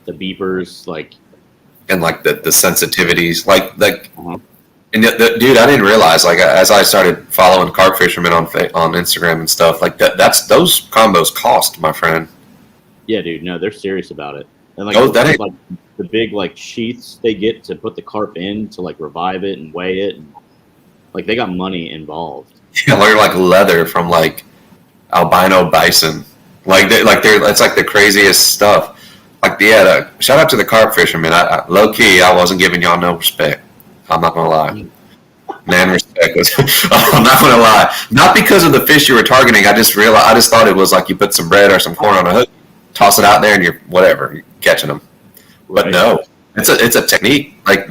the beepers, like, and like the sensitivities, like. And dude, I didn't realize, like, as I started following carp fishermen on Instagram and stuff, like that's those combos cost, my friend. Yeah, dude, no, they're serious about it. And like, like the big like sheaths they get to put the carp in to like revive it and weigh it, and like they got money involved. Yeah, they're like leather from like albino bison, like they're it's like the craziest stuff. Like shout out to the carp fishermen. I low key, I wasn't giving y'all no respect. I'm not gonna lie. Man, respect was. I'm not gonna lie. Not because of the fish you were targeting. I just thought it was like you put some bread or some corn on a hook, toss it out there, and you're catching them. But no, it's a technique. Like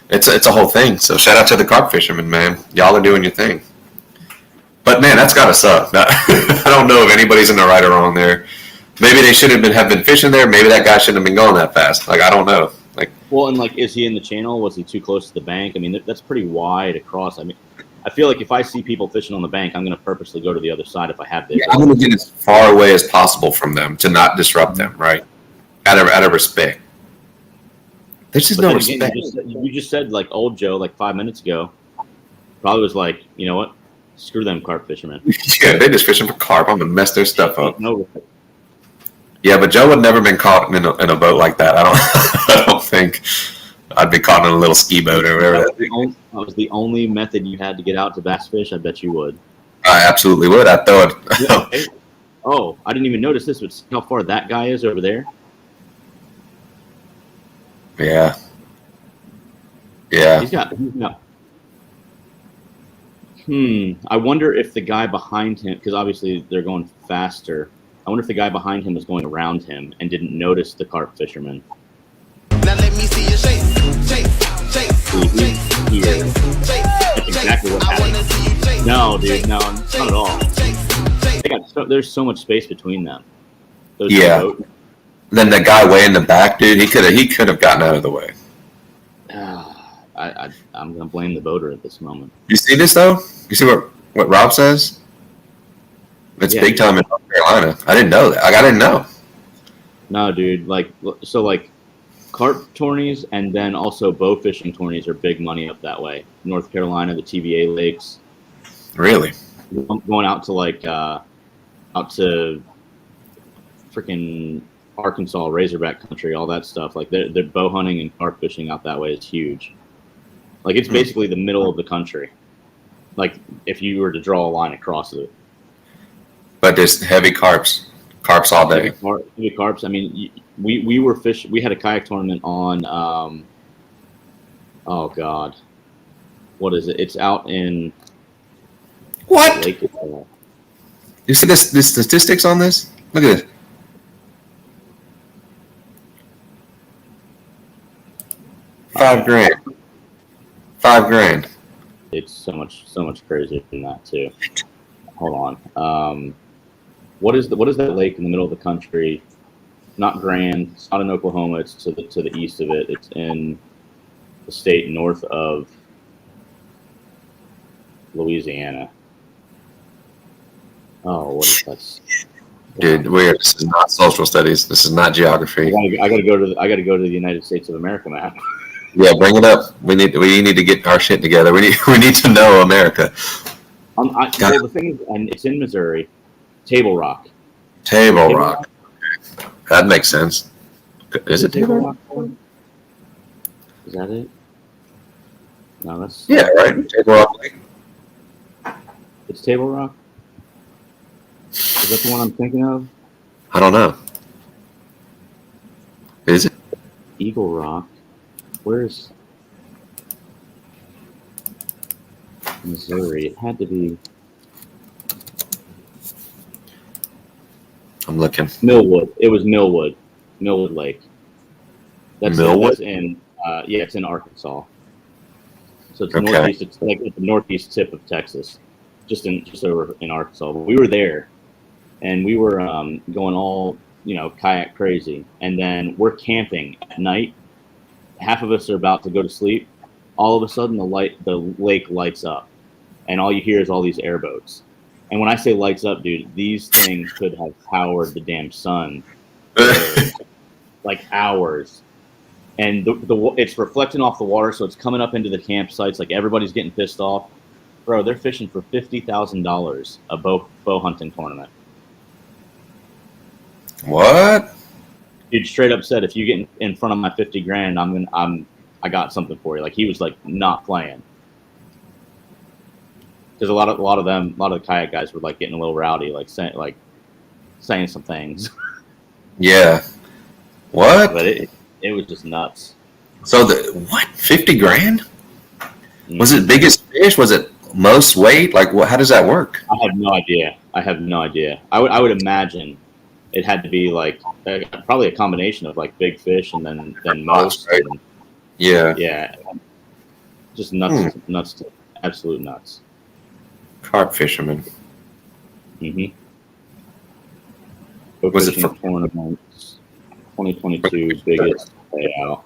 it's a whole thing. So shout out to the carp fishermen, man. Y'all are doing your thing. But man, that's gotta suck. I don't know if anybody's in the right or wrong there. Maybe they should have been fishing there. Maybe that guy shouldn't have been going that fast. Like I don't know. Like, well, and like, is he in the channel? Was he too close to the bank? I mean, that's pretty wide across. I mean, I feel like if I see people fishing on the bank, I'm going to purposely go to the other side if I have to. Yeah, I'm going to get as far away as possible from them to not disrupt them, right? Out of respect. There's just But no then again, respect. you just said like old Joe like 5 minutes ago probably was like, you know what? Screw them carp fishermen. Yeah, they're just fishing for carp. I'm gonna mess their stuff up. No, Yeah, but Joe would never been caught in a boat like that. I don't I don't think I'd be caught in a little ski boat or whatever. that was the only method you had to get out to bass fish. I bet you would. I absolutely would. I'd throw it. Hey, oh, I didn't even notice this, but see how far that guy is over there? Yeah. Yeah. He's got. I wonder if the guy behind him, because obviously they're going faster. I wonder if the guy behind him was going around him and didn't notice the carp fisherman. Now let me see you shake, shake, shake, Here. That's exactly what happened. No, dude, no, not at all. There's so much space between them. Those Yeah. two boats. Then the guy way in the back, dude, he could have gotten out of the way. I'm gonna blame the boater at this moment. You see this though? You see what Rob says? It's Yeah, big time in North Carolina. I didn't know that. I didn't know. No, dude, like carp tourneys and then also bow fishing tourneys are big money up that way. North Carolina, the TVA lakes. Really? Going out to out to freaking Arkansas, Razorback country, all that stuff. Like they're bow hunting and carp fishing out that way is huge. Like it's basically the middle of the country. Like if you were to draw a line across it. But there's heavy carps all day. Heavy carps. I mean, we were fishing. We had a kayak tournament on. Oh God, what is it? It's out in What? Lake. You see the statistics on this? Look at this. $5,000. It's so much crazier than that too. Hold on. What is that lake in the middle of the country? Not Grand. It's not in Oklahoma. It's to the east of it. It's in the state north of Louisiana. Oh, what is that? Dude, this is not social studies. This is not geography. I gotta go to the United States of America map. Yeah, bring it up. We need to get our shit together. We need to know America. Well, the thing is, and it's in Missouri. Table Rock. Table Rock. That makes sense. Is it Table Rock? Is that it? No, that's right. Table Rock. It's Table Rock. Is that the one I'm thinking of? I don't know. Is it? Eagle Rock. Where's Missouri? It had to be I'm looking. Millwood. It was Millwood Lake. Millwood? That's in it's in Arkansas. So it's Okay. northeast. It's like at the northeast tip of Texas, just over in Arkansas. But we were there, and we were going all kayak crazy, and then we're camping at night. Half of us are about to go to sleep. All of a sudden, the lake lights up, and all you hear is all these airboats. And when I say lights up, dude, these things could have powered the damn sun for like hours. And it's reflecting off the water, so it's coming up into the campsites. Like everybody's getting pissed off. Bro, they're fishing for $50,000 a bow hunting tournament. What? Dude straight up said, if you get in front of my 50 grand, I got something for you. Like he was like not playing. Because a lot of the kayak guys were like getting a little rowdy, like saying some things. Yeah. What? But it was just nuts. So 50 grand? Was it biggest fish? Was it most weight? Like what? How does that work? I have no idea. I would imagine it had to be like probably a combination of like big fish and then most. Right. And, Yeah. Just nuts, absolute nuts. Carp fisherman. Mm-hmm. Was it for tournaments? 2022 biggest payout.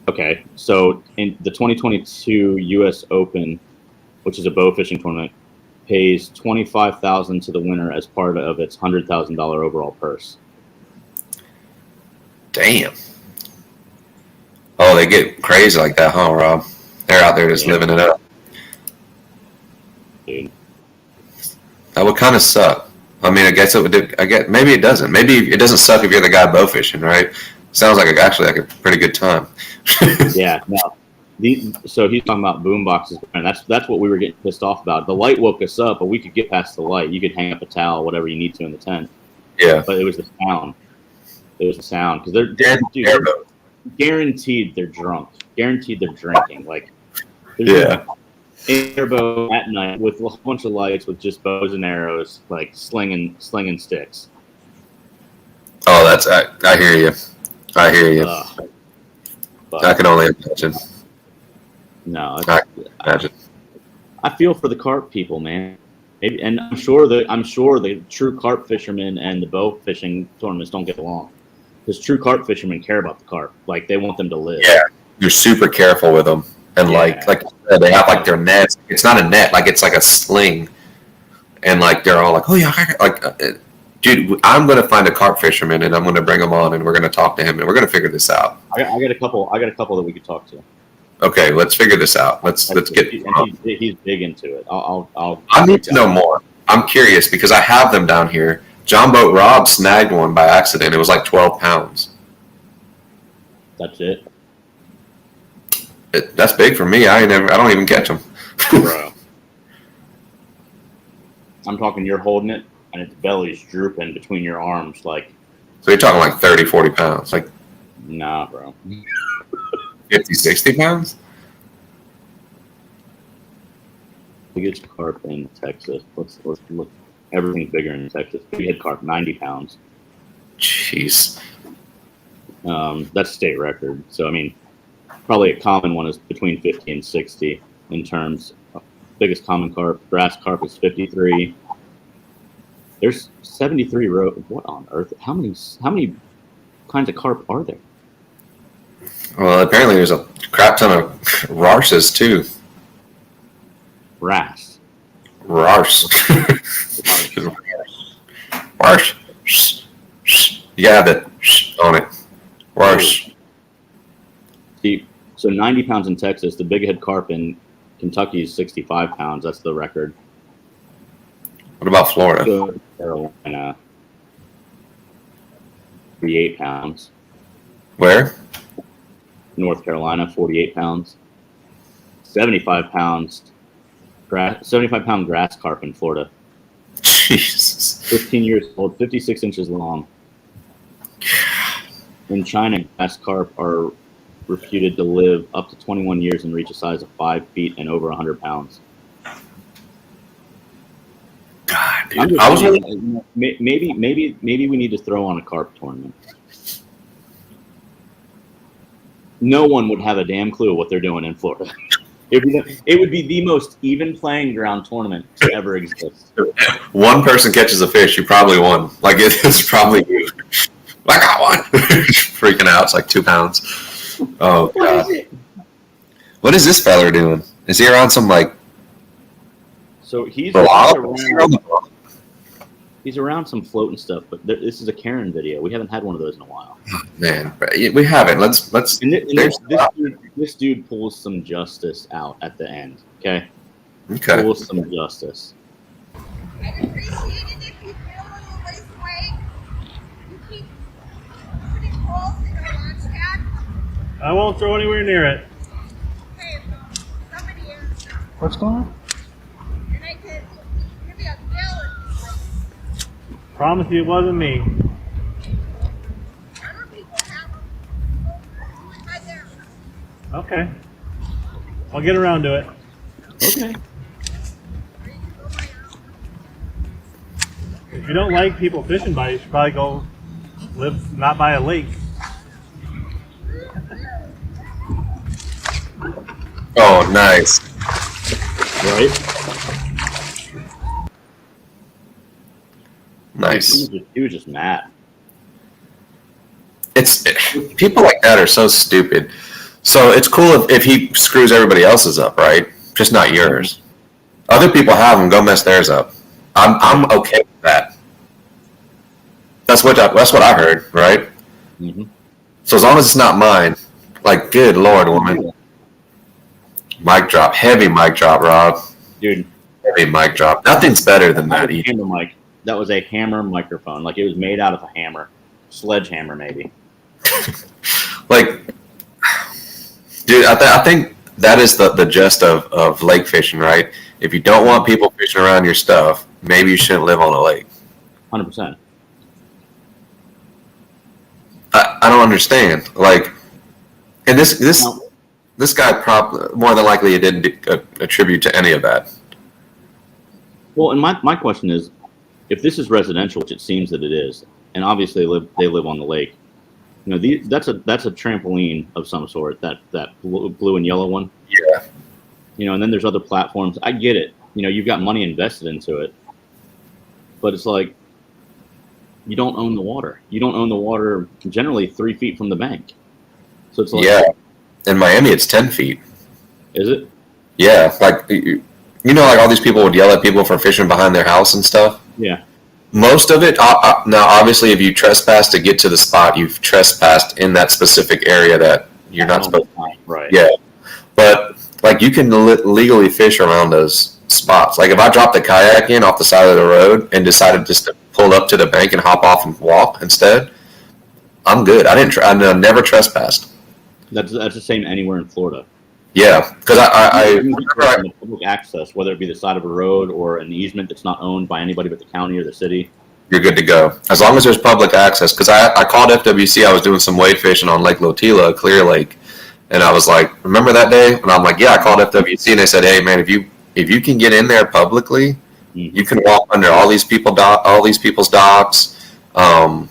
Okay, so in the 2022 U.S. Open, which is a bow fishing tournament, pays $25,000 to the winner as part of its $100,000 overall purse. Damn. Oh, they get crazy like that, huh, Rob? They're out there just living it up. Dude. That would kind of suck. I mean, I guess it would. I guess maybe it doesn't. Maybe it doesn't suck if you're the guy bow fishing, right? Sounds like actually like a pretty good time. Yeah, no. So he's talking about boom boxes, and that's what we were getting pissed off about. The light woke us up, but we could get past the light. You could hang up a towel, whatever you need to in the tent. Yeah, but it was the sound. It was the sound because they're guaranteed they're drunk. Guaranteed they're drinking. Like airboat at night with a bunch of lights with just bows and arrows, like slinging sticks. Oh, that's I hear you. I hear you. I can only imagine. No, I can imagine. I feel for the carp people, man. Maybe, and I'm sure the true carp fishermen and the bow fishing tournaments don't get along because true carp fishermen care about the carp. Like they want them to live. Yeah, you're super careful with them, and like you said, they have like their nets. It's not a net, like it's like a sling, and like they're all like, oh yeah, like. Dude, I'm gonna find a carp fisherman and I'm gonna bring him on and we're gonna talk to him and we're gonna figure this out. I got a couple that we could talk to. Okay, let's figure this out. Let's get. He's big into it. I need to know more. I'm curious because I have them down here. John Boat Rob snagged one by accident. It was like 12 pounds. That's it. That's big for me. I don't even catch them. Bro, I'm talking. You're holding it. And its belly's drooping between your arms, like. So you're talking like 30, 40 pounds, like. Nah, bro. 50, 60 pounds. Biggest carp in Texas. Let's look. Everything's bigger in Texas. Big head carp, 90 pounds. Jeez. That's state record. So I mean, probably a common one is between 50 and 60 in terms. Biggest common carp, grass carp is 53. There's 73 What on earth? How many kinds of carp are there? Well, apparently there's a crap ton of Rarses too. Wrasse. Rarse. Rarse. You gotta have that on it. Rarse. See, so 90 pounds in Texas. The big head carp in Kentucky is 65 pounds. That's the record. What about Florida? North Carolina, 48 pounds. Where? North Carolina, 48 pounds. 75 pounds. 75-pound grass carp in Florida. Jesus. 15 years old, 56 inches long. In China, grass carp are reputed to live up to 21 years and reach a size of 5 feet and over 100 pounds. God, dude. Maybe we need to throw on a carp tournament. No one would have a damn clue what they're doing in Florida. It would be the most even playing ground tournament to ever exist. One person catches a fish, you probably won. Like it's probably you. I got one. Freaking out. It's like 2 pounds. Oh God. What is this fella doing? Is he around some like? So he's around some floating stuff, but this is a Karen video. We haven't had one of those in a while. Man, we haven't. Let's. This dude pulls some justice out at the end. Okay. Pulls some justice. I'd appreciate it if you feel a little this way. You keep putting holes in your launch pad. I won't throw anywhere near it. Okay, somebody is. What's going on? And I could give you a bill. Promise you it wasn't me. Other people have them. Do it right there. Okay. I'll get around to it. Okay. If you don't like people fishing by you, should probably go live not by a lake. Oh, nice. Right? Nice. He was just mad. People like that are so stupid. So it's cool if he screws everybody else's up, right? Just not yours. Other people have them, go mess theirs up. I'm okay with that. That's what I heard, right? Mm-hmm. So as long as it's not mine, like, good Lord, woman. Mic drop. Heavy mic drop, Rob. Dude. Heavy mic drop. Nothing's better than that. Hammer mic. That was a hammer microphone. Like, it was made out of a hammer. Sledgehammer, maybe. Like, dude, I think that is the gist of lake fishing, right? If you don't want people fishing around your stuff, maybe you shouldn't live on a lake. 100%. I don't understand. Like, and this guy probably more than likely didn't attribute to any of that. Well, and my question is, if this is residential, which it seems that it is, and obviously they live on the lake, you know, that's a trampoline of some sort. That blue and yellow one. Yeah. You know, and then there's other platforms. I get it. You know, you've got money invested into it, but it's like, you don't own the water. You don't own the water generally 3 feet from the bank. So it's like, yeah. In Miami, it's 10 feet. Is it? Yeah, like you know, like all these people would yell at people for fishing behind their house and stuff. Yeah. Most of it, now obviously, if you trespass to get to the spot, you've trespassed in that specific area that you're not supposed to. Right. Yeah, but like you can legally fish around those spots. Like if I dropped the kayak in off the side of the road and decided just to pull up to the bank and hop off and walk instead, I'm good. I never trespassed. That's the same anywhere in Florida. Yeah, because I remember public access, whether it be the side of a road or an easement that's not owned by anybody but the county or the city. You're good to go as long as there's public access. Because I called FWC. I was doing some wade fishing on Lake Lotila, Clear Lake, and I was like, "Remember that day?" And I'm like, "Yeah." I called FWC and they said, "Hey, man, if you can get in there publicly, you can walk under all these people's docks, and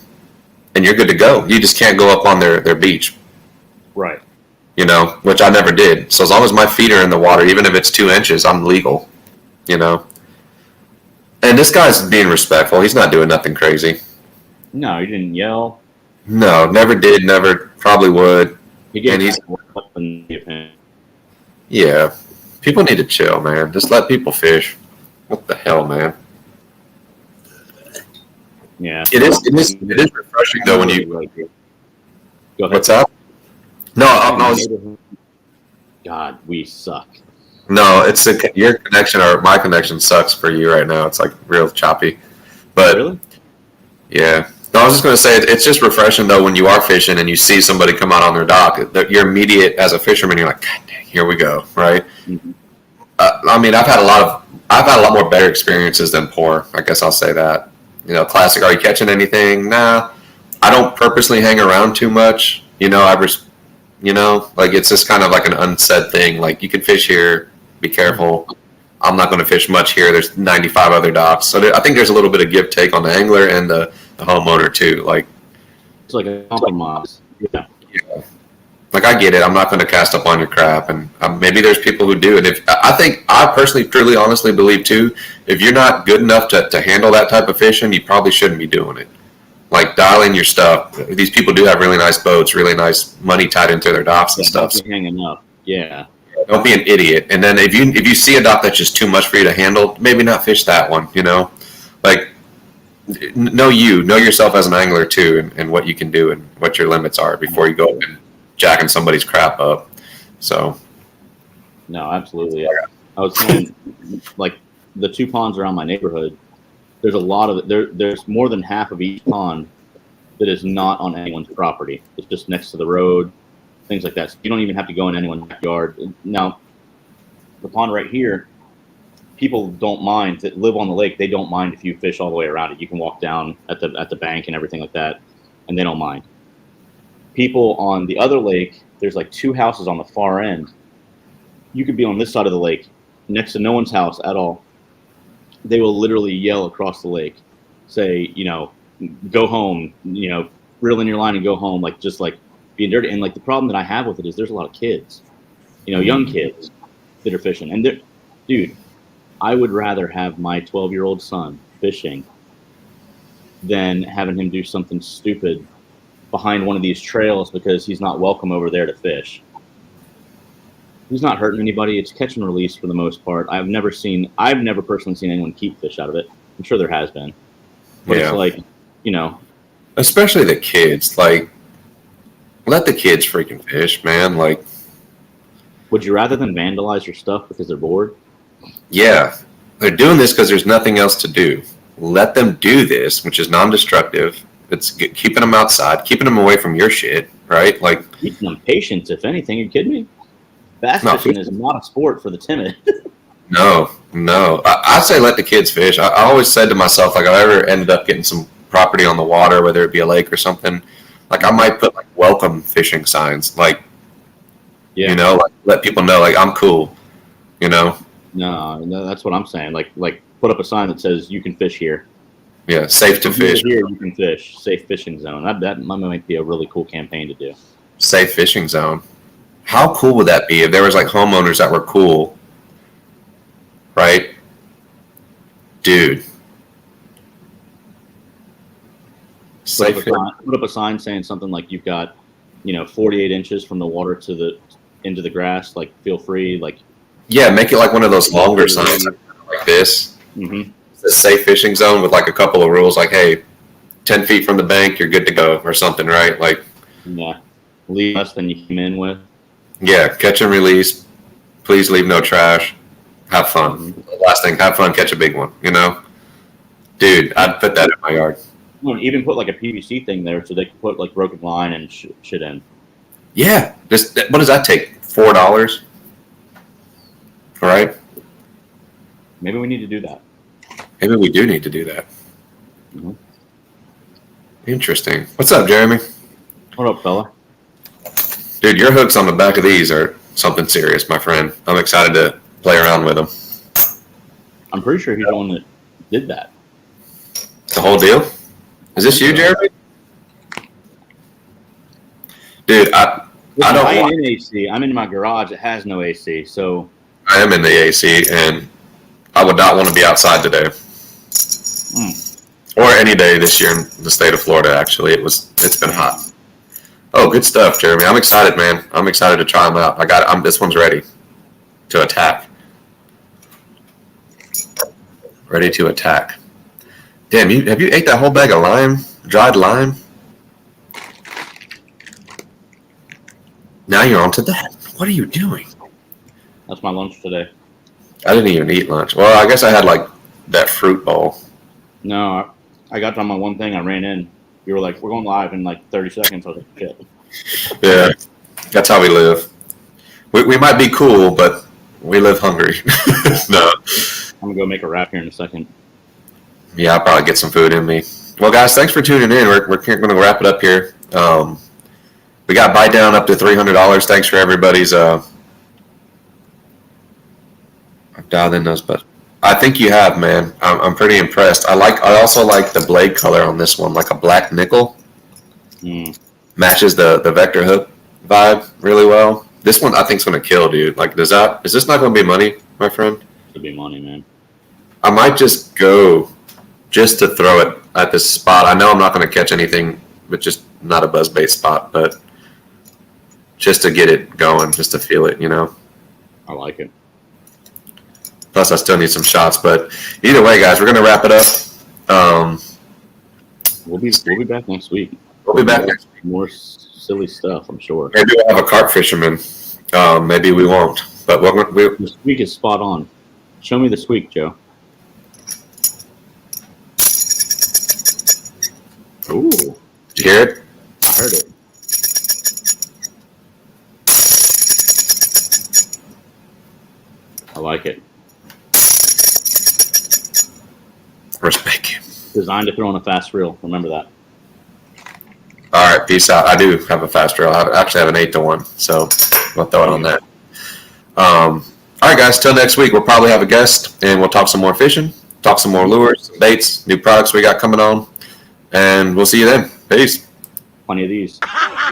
you're good to go. You just can't go up on their beach." Right. You know, which I never did. So as long as my feet are in the water, even if it's 2 inches, I'm legal. You know. And this guy's being respectful. He's not doing nothing crazy. No, he didn't yell. No, never did. Never. Probably would. He gave Yeah. People need to chill, man. Just let people fish. What the hell, man? Yeah. It is refreshing though when you. Go ahead. What's up? No, God, we suck. No, it's your connection or my connection sucks for you right now. It's like real choppy. But really? Yeah. No, I was just going to say it's just refreshing though when you are fishing and you see somebody come out on their dock. You're immediate as a fisherman. You're like, God dang, here we go, right? Mm-hmm. I mean, I've had a lot more better experiences than poor. I guess I'll say that. You know, classic. Are you catching anything? Nah. I don't purposely hang around too much. You know, like it's just kind of like an unsaid thing. Like you can fish here, be careful. I'm not going to fish much here. There's 95 other docks, so I think there's a little bit of give take on the angler and the homeowner too. Like it's like a compromise. Yeah. Like I get it. I'm not going to cast up on your crap, and maybe there's people who do. And I personally, truly, honestly believe too, if you're not good enough to handle that type of fishing, you probably shouldn't be doing it. Like dialing your stuff. These people do have really nice boats, really nice money tied into their docks and stuff. Hanging up. Yeah. Don't be an idiot. And then if you see a dock that's just too much for you to handle, maybe not fish that one. You know, like know yourself as an angler too, and what you can do and what your limits are before you go and jacking somebody's crap up. So. No, absolutely. I was saying, like the 2 ponds around my neighborhood. There's a lot of it. There's more than half of each pond that is not on anyone's property. It's just next to the road, things like that. So you don't even have to go in anyone's backyard. Now, the pond right here, people don't mind that live on the lake. They don't mind if you fish all the way around it. You can walk down at the bank and everything like that, and they don't mind. People on the other lake, there's like 2 houses on the far end. You could be on this side of the lake, next to no one's house at all. They will literally yell across the lake, say, you know, go home, you know, reel in your line and go home, like just like being dirty. And like the problem that I have with it is there's a lot of kids, you know, young kids that are fishing. And dude, I would rather have my 12-year-old son fishing than having him do something stupid behind one of these trails because he's not welcome over there to fish. He's not hurting anybody. It's catch and release for the most part. I've never personally seen anyone keep fish out of it. I'm sure there has been. But It's like, you know. Especially the kids. Like Let the kids freaking fish, man. Like, Would you rather than vandalize your stuff because they're bored? yeah, they're doing this because there's nothing else to do. Let them do this, which is non-destructive. It's keeping them outside, keeping them away from your shit, right? Like, Teaching them patience, if anything. Are you kidding me? Bass No. fishing is not a sport for the timid. no. I say let the kids fish. I always said to myself, like, if I ever ended up getting some property on the water, whether it be a lake or something, like, I might put like welcome fishing signs, like, Yeah. you know, like, let people know, like, I'm cool, you know. No, that's what I'm saying. Like put up a sign that says you can fish here. Yeah, safe to If you're fish. here, you can fish. Safe fishing zone. That might be a really cool campaign to do. Safe fishing zone. How cool would that be if there was like homeowners that were cool, right? Dude. Safe Put up a sign saying something like you've got, 48 inches from the water into the grass. Like, feel free. Like, Yeah, make it like one of those longer signs like this. mm-hmm. It's a safe fishing zone with like a couple of rules, like, hey, 10 feet from the bank, you're good to go, or something, right? Like, yeah, leave less than you came in with. yeah, catch and release. Please leave no trash. Have fun. Last thing, have fun, catch a big one, you know? Dude, I'd put that in my yard. Even put like a PVC thing there so they can put like broken line and shit in. Yeah. What does that take? $4? All right. Maybe we need to do that. Maybe we do need to do that. Mm-hmm. Interesting. What's up, Jeremy? What up, fella? Dude, your hooks on the back of these are something serious, my friend. I'm excited to play around with them. I'm pretty sure he's the one that did that. The whole deal? Is this you, Jeremy? Dude, I don't I want... am in AC. I'm in my garage. It has no AC, so I am in the AC, and I would not want to be outside today. Or any day this year in the state of Florida, actually. It's been hot. Oh, good stuff, Jeremy. I'm excited, man. I'm excited to try them out. This one's ready to attack. Ready to attack. Damn, have you ate that whole bag of lime? Dried lime? Now you're on to that. What are you doing? that's my lunch today. I didn't even eat lunch. Well, I guess I had like that fruit bowl. No, I got done my one thing. I ran in. You were like, "We're going live in like 30 seconds." I was like, "Shit." Yeah, that's how we live. We might be cool, but we live hungry. No. I'm gonna go make a wrap here in a second. Yeah, I'll probably get some food in me. Well, guys, thanks for tuning in. We're going to wrap it up here. We got Bitedown up to $300. Thanks for everybody's. I've dialed in those, but I think you have, man. I'm pretty impressed. I also like the blade color on this one, like a black nickel. Matches the vector hook vibe really well. This one I think is going to kill, dude. Like, is this not going to be money, my friend? Should be money, man. I might just go just to throw it at this spot. I know I'm not going to catch anything, but just not a buzzbait spot, but just to get it going, just to feel it, you know. I like it. Plus, I still need some shots, but either way, guys, we're going to wrap it up. We'll be back next week. We'll be back next week. More silly stuff, I'm sure. Maybe we'll have a carp fisherman. Maybe we won't, but The squeak is spot on. Show me the squeak, Joe. Ooh. Did you hear it? I heard it. I like it. Respect you. Designed to throw on a fast reel. Remember that. All right, peace out. I do have a fast reel. I actually have an 8-1, so we'll throw it on that. All right, guys, till next week, we'll probably have a guest, and we'll talk some more fishing, talk some more lures, baits, new products we got coming on, and we'll see you then. Peace. Plenty of these.